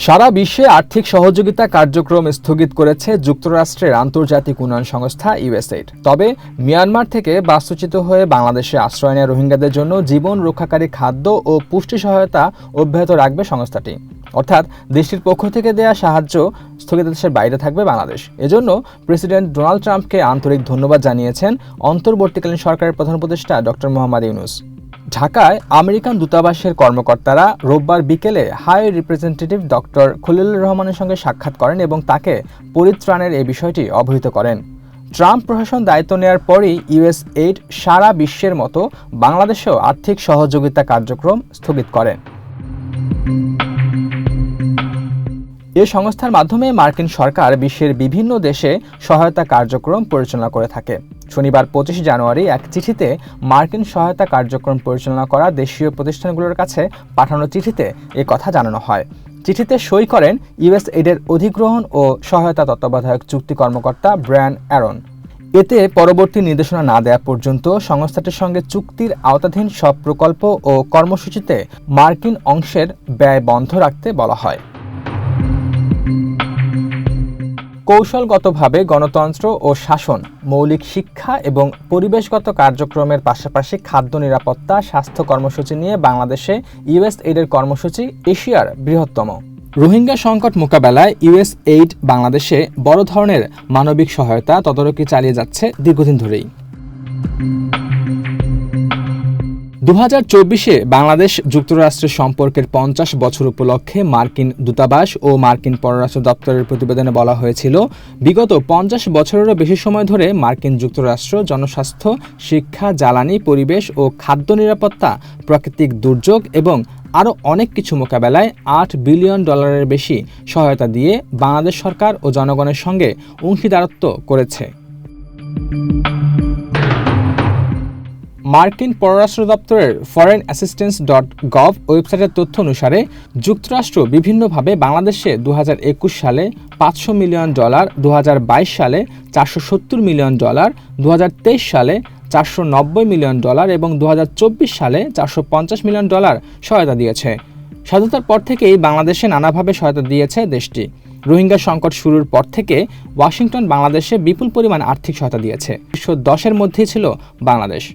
সারা বিশ্বে আর্থিক সহযোগিতা কার্যক্রম স্থগিত করেছে যুক্তরাষ্ট্রের আন্তর্জাতিক উন্নয়ন সংস্থা ইউএসএইড। তবে মিয়ানমার থেকে বাস্তুচ্যুত হয়ে বাংলাদেশে আশ্রয় নেওয়া রোহিঙ্গাদের জন্য জীবন রক্ষাকারী খাদ্য ও পুষ্টি সহায়তা অব্যাহত রাখবে সংস্থাটি। অর্থাৎ দেশটির পক্ষ থেকে দেয়া সাহায্য স্থগিতাদেশের বাইরে থাকবে বাংলাদেশ। এজন্য প্রেসিডেন্ট ডোনাল্ড ট্রাম্পকে আন্তরিক ধন্যবাদ জানিয়েছেন অন্তর্বর্তীকালীন সরকারের প্রধান উপদেষ্টা ডক্টর মোহাম্মদ ইউনূস। ঢাকায় আমেরিকান দূতাবাসের কর্মকর্তারা রোববার বিকেলে হাই রিপ্রেজেন্টেটিভ ডক্টর খলিলুর রহমানের সঙ্গে সাক্ষাৎ করেন এবং তাকে পরিত্রাণের এই বিষয়টি অবহিত করেন। ট্রাম্প প্রশাসন দায়িত্ব নেওয়ার পরই ইউএসএইড সারা বিশ্বের মতো বাংলাদেশেও আর্থিক সহযোগিতা কার্যক্রম স্থগিত করেন। এ সংস্থার মাধ্যমে মার্কিন সরকার বিশ্বের বিভিন্ন দেশে সহায়তা কার্যক্রম পরিচালনা করে থাকে। শনিবার 25 জানুয়ারি এক চিঠিতে মার্কিন সহায়তা কার্যক্রম পরিচালনা করা দেশীয় প্রতিষ্ঠানগুলোর কাছে পাঠানো চিঠিতে এ কথা জানানো হয়। চিঠিতে সই করেন ইউএসএইডের অধিগ্রহণ ও সহায়তা তত্ত্বাবধায়ক চুক্তি কর্মকর্তা ব্রায়ান অ্যারন। এতে পরবর্তী নির্দেশনা না দেওয়া পর্যন্ত সংস্থাটির সঙ্গে চুক্তির আওতাধীন সব প্রকল্প ও কর্মসূচিতে মার্কিন অংশের ব্যয় বন্ধ রাখতে বলা হয়। কৌশলগতভাবে গণতন্ত্র ও শাসন, মৌলিক শিক্ষা এবং পরিবেশগত কার্যক্রমের পাশাপাশি খাদ্য নিরাপত্তা, স্বাস্থ্য কর্মসূচি নিয়ে বাংলাদেশে ইউএসএইডের কর্মসূচি এশিয়ার বৃহত্তম। রোহিঙ্গা সংকট মোকাবেলায় ইউএসএইড বাংলাদেশে বড় ধরনের মানবিক সহায়তা তদারকি চালিয়ে যাচ্ছে দীর্ঘদিন ধরেই। 2024-এ বাংলাদেশ যুক্তরাষ্ট্রের সম্পর্কের 50 বছর উপলক্ষে মার্কিন দূতাবাস ও মার্কিন পররাষ্ট্র দপ্তরের প্রতিবেদনে বলা হয়েছিল, বিগত 50 বছরেরও বেশি সময় ধরে মার্কিন যুক্তরাষ্ট্র জনস্বাস্থ্য, শিক্ষা, জ্বালানি, পরিবেশ ও খাদ্য নিরাপত্তা, প্রাকৃতিক দুর্যোগ এবং আরও অনেক কিছু মোকাবেলায় $8 বিলিয়ন বেশি সহায়তা দিয়ে বাংলাদেশ সরকার ও জনগণের সঙ্গে অংশীদারত্ব করেছে। মার্কিন পররাষ্ট্র দপ্তরের foreignAssistance.gov ওয়েবসাইটের তথ্য অনুসারে যুক্তরাষ্ট্র বিভিন্নভাবে বাংলাদেশে 2021 সালে $500 মিলিয়ন, 2022 সালে $470 মিলিয়ন, 2023 সালে $490 মিলিয়ন এবং 2024 সালে $450 মিলিয়ন সহায়তা দিয়েছে। স্বাধীনতার পর থেকেই বাংলাদেশে নানাভাবে সহায়তা দিয়েছে দেশটি। রোহিঙ্গা সংকট শুরুর পর থেকে ওয়াশিংটন বাংলাদেশে বিপুল পরিমাণ আর্থিক সহায়তা দিয়েছে। 2010-এর মধ্যেই ছিল বাংলাদেশ।